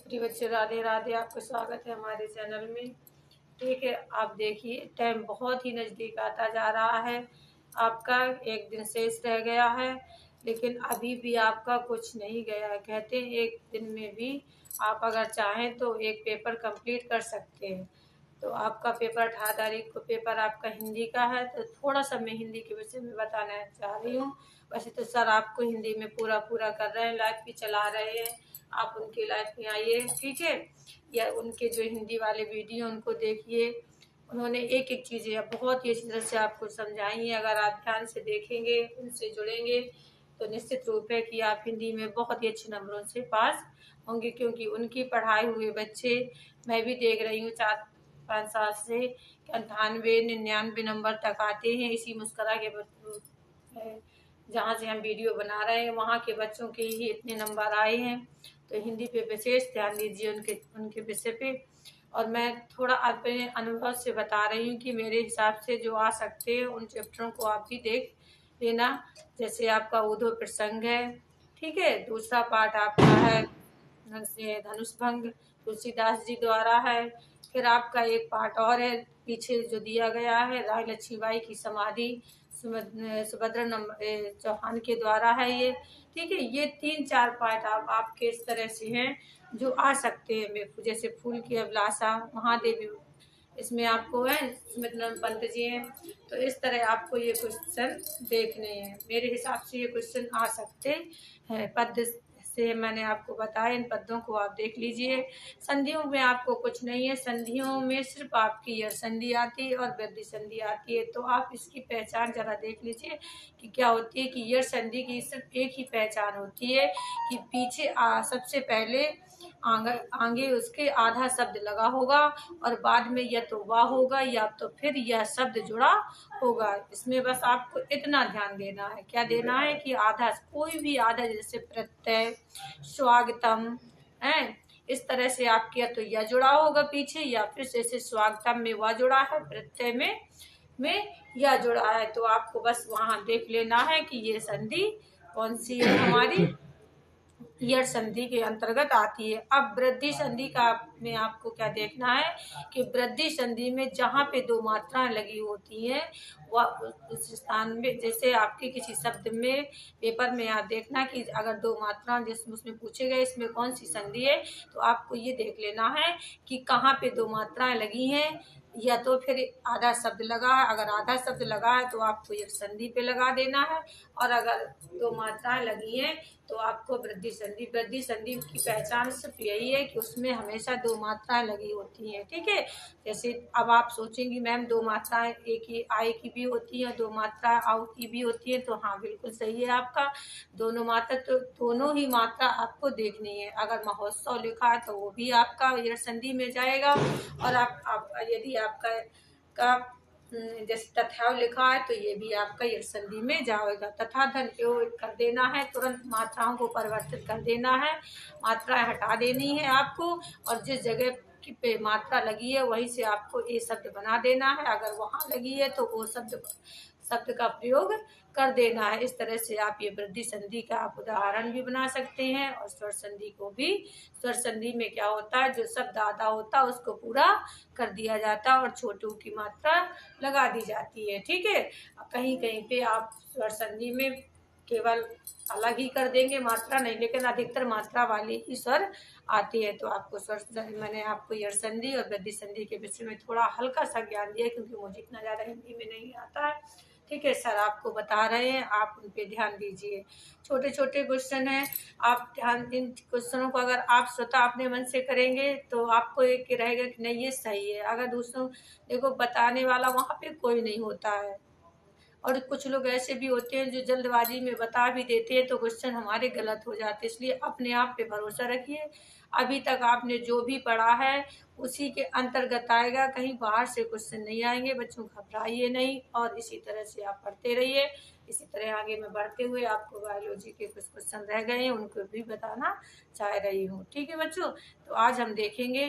प्रिय बच्चे, राधे राधे। आपका स्वागत है हमारे चैनल में। ठीक है, आप देखिए टाइम बहुत ही नज़दीक आता जा रहा है। आपका एक दिन शेष रह गया है, लेकिन अभी भी आपका कुछ नहीं गया है। कहते हैं एक दिन में भी आप अगर चाहें तो एक पेपर कंप्लीट कर सकते हैं। तो आपका पेपर 18 तारीख को पेपर आपका हिंदी का है, तो थोड़ा सा मैं हिंदी के विषय में बताना चाह रही हूँ। वैसे तो सर आपको हिंदी में पूरा कर रहे हैं, लाइव भी चला रहे हैं। आप उनके लाइव में आइए, ठीक है, या उनके जो हिंदी वाले वीडियो उनको देखिए। उन्होंने एक एक चीज़ें बहुत ही अच्छी तरह से आपको समझाई हैं। अगर आप ध्यान से देखेंगे, उनसे जुड़ेंगे, तो निश्चित रूप है कि आप हिंदी में बहुत ही अच्छे नंबरों से पास होंगे, क्योंकि उनकी पढ़ाए हुए बच्चे मैं भी देख रही हूँ 4-5 साल से 98-99 नंबर तक आते हैं। इसी मुस्कुरा के जहाँ से हम वीडियो बना रहे हैं वहाँ के बच्चों के ही इतने नंबर आए हैं। तो हिंदी पे विशेष ध्यान दीजिए, उनके विषय पे। और मैं थोड़ा अपने अनुभव से बता रही हूँ कि मेरे हिसाब से जो आ सकते हैं उन चैप्टरों को आप भी देख लेना। जैसे आपका उद्धव प्रसंग है, ठीक है। दूसरा पार्ट आपका है धनुष भंग, तुलसीदास जी द्वारा है। फिर आपका एक पार्ट और है पीछे जो दिया गया है, रानी लक्ष्मीबाई की समाधि सुभद्रा चौहान के द्वारा है ये, ठीक है। ये 3-4 पार्ट आपके इस तरह से हैं जो आ सकते हैं। जैसे फूल की अभिलाषा, महादेवी, इसमें आपको है सुमित्रन पंत जी हैं। तो इस तरह आपको ये क्वेश्चन देखने हैं। मेरे हिसाब से ये क्वेश्चन आ सकते हैं। पद से मैंने आपको बताया, इन पदों को आप देख लीजिए। संधियों में आपको कुछ नहीं है। संधियों में सिर्फ आपकी यह संधि आती है और वृद्धि संधि आती है। तो आप इसकी पहचान जरा देख लीजिए कि क्या होती है। कि यह संधि की सिर्फ एक ही पहचान होती है कि पीछे सबसे पहले आगे उसके आधा शब्द लगा होगा और बाद में या तो वाह होगा या तो फिर यह शब्द जुड़ा होगा। इसमें बस आपको इतना ध्यान देना है। क्या देना है कि आधा, कोई भी आधा, जैसे प्रत्यय, स्वागतम है, इस तरह से आपके या तो यह जुड़ा होगा पीछे, या फिर जैसे स्वागतम में वह जुड़ा है, प्रत्यय में यह जुड़ा है। तो आपको बस वहां देख लेना है कि ये संधि कौन सी है हमारी, यह संधि के अंतर्गत आती है। अब वृद्धि संधि का में आपको क्या देखना है कि वृद्धि संधि में जहाँ पे 2 मात्राएं लगी होती हैं वह उस स्थान में, जैसे आपके किसी शब्द में पेपर में आप देखना कि अगर 2 मात्राएं जिसमें उसमें पूछे गए इसमें कौन सी संधि है, तो आपको ये देख लेना है कि कहाँ पे 2 मात्राएं लगी हैं, या तो फिर आधा शब्द लगा है। अगर आधा शब्द लगा है तो आपको एक संधि पे लगा देना है, और अगर 2 मात्राएं लगी हैं तो आपको वृद्धि संधि की पहचान सिर्फ यही है कि उसमें हमेशा 2 मात्राएं लगी होती हैं, ठीक है। जैसे अब आप सोचेंगी मैम 2 मात्राएं एक ही आय की भी होती है, 2 मात्राएं आउ की भी होती है, तो हाँ बिल्कुल सही है आपका। दोनों मात्रा, तो दोनों ही मात्रा आपको देखनी है। अगर महोत्सव लिखा है तो वो भी आपका यह संधि में जाएगा, और आप यदि आपका जैसे तथाव लिखा है तो ये भी आपका यह संधि में जाएगा। तथा धन योग कर देना है, तुरंत मात्राओं को परिवर्तित कर देना है, मात्राएं हटा देनी है आपको, और जिस जगह की पे मात्रा लगी है वहीं से आपको ए शब्द बना देना है। अगर वहां लगी है तो वो शब्द का प्रयोग कर देना है। इस तरह से आप ये वृद्धि संधि का आप उदाहरण भी बना सकते हैं। और स्वर संधि को भी, स्वर संधि में क्या होता है, जो शब्द आधा होता है उसको पूरा कर दिया जाता है और छोटू की मात्रा लगा दी जाती है, ठीक है। कहीं कहीं पे आप स्वर संधि में केवल अलग ही कर देंगे, मात्रा नहीं, लेकिन अधिकतर मात्रा वाली ही स्वर आती है। तो आपको मैंने आपको यह संधि और वृद्धि संधि के विषय में थोड़ा हल्का सा ज्ञान दिया, क्योंकि मुझे इतना ज्यादा हिंदी में नहीं आता है, ठीक है। सर आपको बता रहे हैं, आप उन पे ध्यान दीजिए। छोटे छोटे क्वेश्चन हैं, आप ध्यान, इन क्वेश्चनों को अगर आप स्वतः अपने मन से करेंगे तो आपको एक रहेगा कि नहीं ये सही है। अगर दूसरों, देखो बताने वाला वहाँ पे कोई नहीं होता है, और कुछ लोग ऐसे भी होते हैं जो जल्दबाजी में बता भी देते हैं तो क्वेश्चन हमारे गलत हो जाते हैं। इसलिए अपने आप पे भरोसा रखिए। अभी तक आपने जो भी पढ़ा है उसी के अंतर्गत आएगा, कहीं बाहर से क्वेश्चन नहीं आएंगे। बच्चों घबराइए नहीं, और इसी तरह से आप पढ़ते रहिए। इसी तरह आगे में बढ़ते हुए आपको बायोलॉजी के कुछ क्वेश्चन रह गए हैं उनको भी बताना चाह रही हूँ, ठीक है बच्चों। तो आज हम देखेंगे,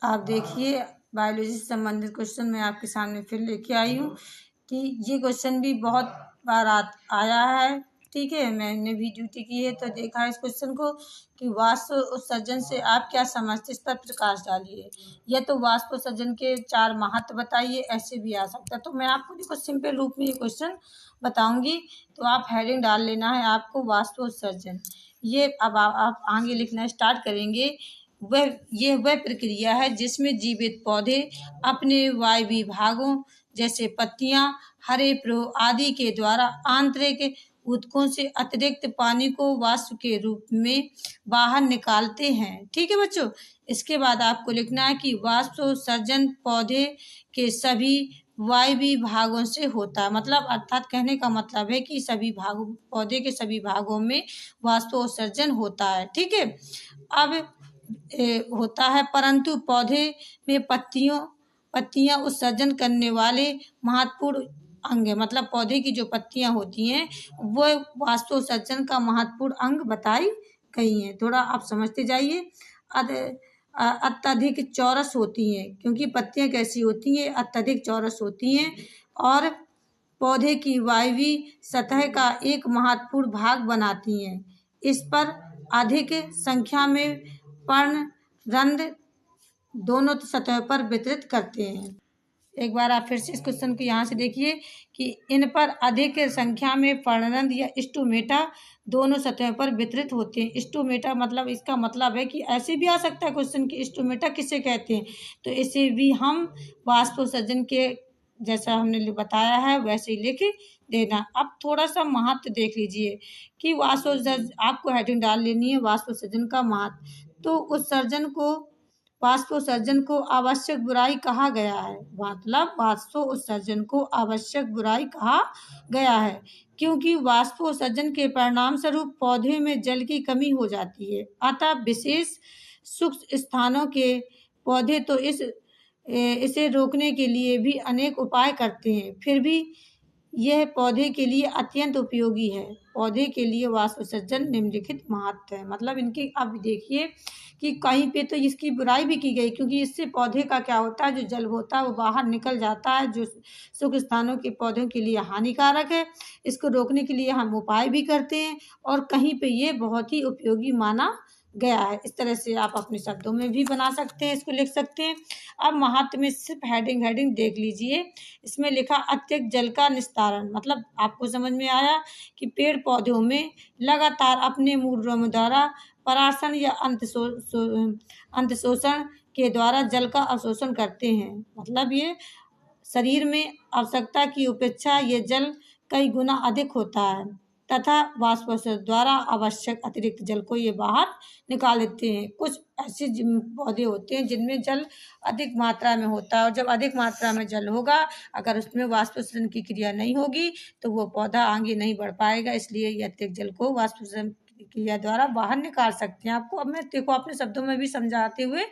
आप देखिए बायोलॉजी से संबंधित क्वेश्चन मैं आपके सामने फिर लेके आई हूँ कि ये क्वेश्चन भी बहुत बार आया है ठीक है, मैंने भी ड्यूटी की है तो देखा इस क्वेश्चन को कि वाष्प उत्सर्जन से आप क्या समझते, इस पर प्रकाश डालिए। या तो वाष्प उत्सर्जन के 4 महत्व बताइए, ऐसे भी आ सकता है। तो मैं आपको देखो सिंपल रूप में ये क्वेश्चन बताऊंगी, तो आप हेडिंग डाल लेना है आपको वाष्प उत्सर्जन। ये अब आप आगे लिखना स्टार्ट करेंगे। वह प्रक्रिया है जिसमें जीवित पौधे अपने वायवीय भागों जैसे पत्तियां, हरे प्रवाह आदि के द्वारा आंतरिक ऊतकों से अतिरिक्त पानी को वाष्प के रूप में बाहर निकालते हैं। ठीक है बच्चों, इसके बाद आपको लिखना है कि वाष्प उत्सर्जन पौधे के सभी वायवीय भागों से होता है। मतलब अर्थात कहने का मतलब है कि सभी भागों पौधे के सभी भागों में वाष्प उत्सर्जन होता है। ठीक है, अब होता है, परंतु पौधे में पत्तियां उत्सर्जन करने वाले महत्वपूर्ण अंग है। मतलब पौधे की जो पत्तियां होती हैं वो वाष्प उत्सर्जन का महत्वपूर्ण अंग बताई गई हैं। थोड़ा आप समझते जाइए। अत्यधिक चौरस होती हैं, क्योंकि पत्तियां कैसी होती हैं, अत्यधिक चौरस होती हैं और पौधे की वायवीय सतह का एक महत्वपूर्ण भाग बनाती हैं। इस पर अधिक संख्या में पर्णरंध्र दोनों सतह पर वितरित करते हैं। एक बार आप फिर से इस क्वेश्चन को यहाँ से देखिए कि इन पर अधिक संख्या में पर्णरंध्र या स्टोमेटा दोनों सतह पर वितरित होते हैं। स्टोमेटा मतलब इसका मतलब है कि ऐसे भी आ सकता है क्वेश्चन कि स्टोमेटा किसे कहते हैं, तो इसे भी हम वाष्प उत्सर्जन के जैसा हमने बताया है वैसे ही लिख देना। अब थोड़ा सा महत्व देख लीजिए कि वाष्प उत्सर्जन, आपको हेडिंग डाल लेनी है वाष्प उत्सर्जन का महत्व। तो वाष्प उत्सर्जन को आवश्यक बुराई कहा गया है। मतलब वाष्प उत्सर्जन को आवश्यक बुराई कहा गया है क्योंकि वाष्प उत्सर्जन के परिणाम स्वरूप पौधे में जल की कमी हो जाती है। अतः विशेष सूक्ष्म स्थानों के पौधे तो इसे रोकने के लिए भी अनेक उपाय करते हैं, फिर भी यह पौधे के लिए अत्यंत उपयोगी है। पौधे के लिए वाष्प उत्सर्जन निम्नलिखित महत्व है। मतलब इनकी अब देखिए कि कहीं पे तो इसकी बुराई भी की गई, क्योंकि इससे पौधे का क्या होता है, जो जल होता है वो बाहर निकल जाता है, जो सूक्ष्म स्थानों के पौधों के लिए हानिकारक है। इसको रोकने के लिए हम उपाय भी करते हैं और कहीं पे ये बहुत ही उपयोगी माना गया है। इस तरह से आप अपने शब्दों में भी बना सकते हैं, इसको लिख सकते हैं। अब महत्व में सिर्फ हेडिंग देख लीजिए। इसमें लिखा अत्यधिक जल का निस्तारण। मतलब आपको समझ में आया कि पेड़ पौधों में लगातार अपने मूल द्वारा पराशण या अंतशोषण के द्वारा जल का अवशोषण करते हैं। मतलब ये शरीर में आवश्यकता की अपेक्षा ये जल कई गुना अधिक होता है तथा वाष्प द्वारा आवश्यक अतिरिक्त जल को ये बाहर निकाल देते हैं। कुछ ऐसे पौधे होते हैं जिनमें जल अधिक मात्रा में होता है और जब अधिक मात्रा में जल होगा, अगर उसमें वाष्प उत्सर्जन की क्रिया नहीं होगी तो वो पौधा आगे नहीं बढ़ पाएगा। इसलिए ये अतिरिक्त जल को वाष्प उत्सर्जन क्रिया द्वारा बाहर निकाल सकते हैं। आपको अब मैं देखो अपने शब्दों में भी समझाते हुए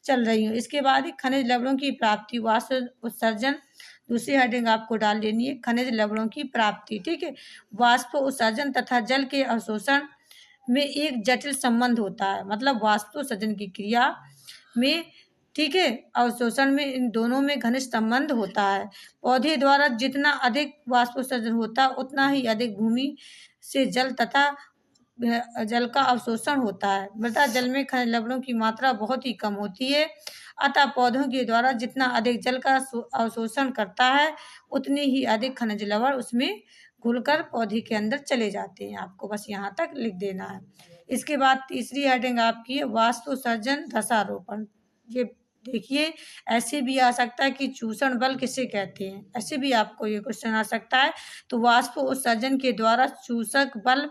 चल रही हूँ। इसके बाद खनिज लवणों की प्राप्ति, वाष्प उत्सर्जन दूसरी हेडिंग आपको डाल लेनी है, खनिज लवणों की प्राप्ति। ठीक है, वाष्प उत्सर्जन तथा जल के अवशोषण में एक जटिल संबंध होता है। मतलब वाष्प उत्सर्जन की क्रिया में, ठीक है, अवशोषण में, इन दोनों में घनिष्ठ संबंध होता है। पौधे द्वारा जितना अधिक वाष्प उत्सर्जन होता है उतना ही अधिक भूमि से जल तथा जल का अवशोषण होता है। मृदा जल में खनिज लवणों की मात्रा बहुत ही कम होती है, अतः पौधों के द्वारा जितना अधिक जल का अवशोषण करता है उतने ही अधिक खनिज लवण उसमें घुलकर पौधे के अंदर चले जाते हैं। आपको बस यहाँ तक लिख देना है। इसके बाद तीसरी हेडिंग आपकी है वाष्प उत्सर्जन रसारोपण। ये देखिए ऐसे भी आ सकता है कि चूषण बल किसे कहते हैं, ऐसे भी आपको ये क्वेश्चन आ सकता है। तो वाष्प उत्सर्जन के द्वारा चूषक बल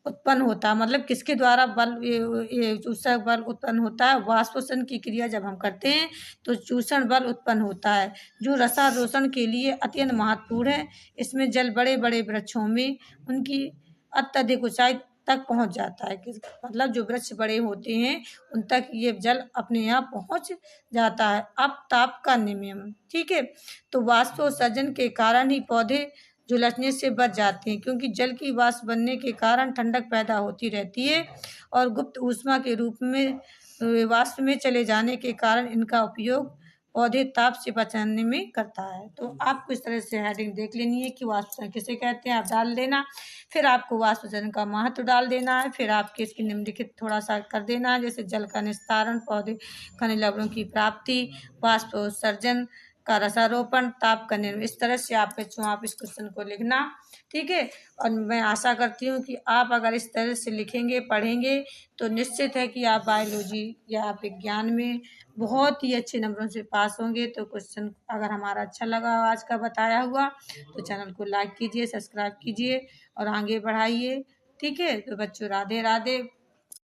उत्पन्न होता है। मतलब किसके द्वारा बल ये चूषक बल उत्पन्न होता है, वाष्प उत्सर्जन की क्रिया जब हम करते हैं तो चूषण बल उत्पन्न होता है जो रसारोपण के लिए अत्यंत महत्वपूर्ण है। इसमें जल बड़े बड़े वृक्षों में उनकी अत्यधिक ऊंचाई तक पहुंच जाता है। मतलब जो वृक्ष बड़े होते हैं उन तक ये जल अपने आप पहुंच जाता है। अब ताप का नियम, ठीक है, तो वाष्प उत्सर्जन के कारण ही पौधे झुलसने से बच जाते हैं, क्योंकि जल की वाष्प बनने के कारण ठंडक पैदा होती रहती है और गुप्त ऊष्मा के रूप में वाष्प में चले जाने के कारण इनका उपयोग पौधे ताप से बचाने में करता है। तो आपको इस तरह से हेडिंग देख लेनी है कि वाष्पोत्सर्जन किसे कहते हैं, आप डाल देना। फिर आपको वाष्पोत्सर्जन का महत्व डाल देना है। फिर आपके इसकी निम्नलिखित थोड़ा सा कर देना है, जैसे जल का निस्तारण, पौधे खनिज लवणों की प्राप्ति, वाष्पोत्सर्जन का रसारोपण, ताप का निर्माण। इस तरह से आप बच्चों आप इस क्वेश्चन को लिखना, ठीक है। और मैं आशा करती हूँ कि आप अगर इस तरह से लिखेंगे, पढ़ेंगे, तो निश्चित है कि आप बायोलॉजी या आप विज्ञान में बहुत ही अच्छे नंबरों से पास होंगे। तो क्वेश्चन अगर हमारा अच्छा लगा आज का बताया हुआ, तो चैनल को लाइक कीजिए, सब्सक्राइब कीजिए और आगे बढ़ाइए, ठीक है। तो बच्चों राधे राधे।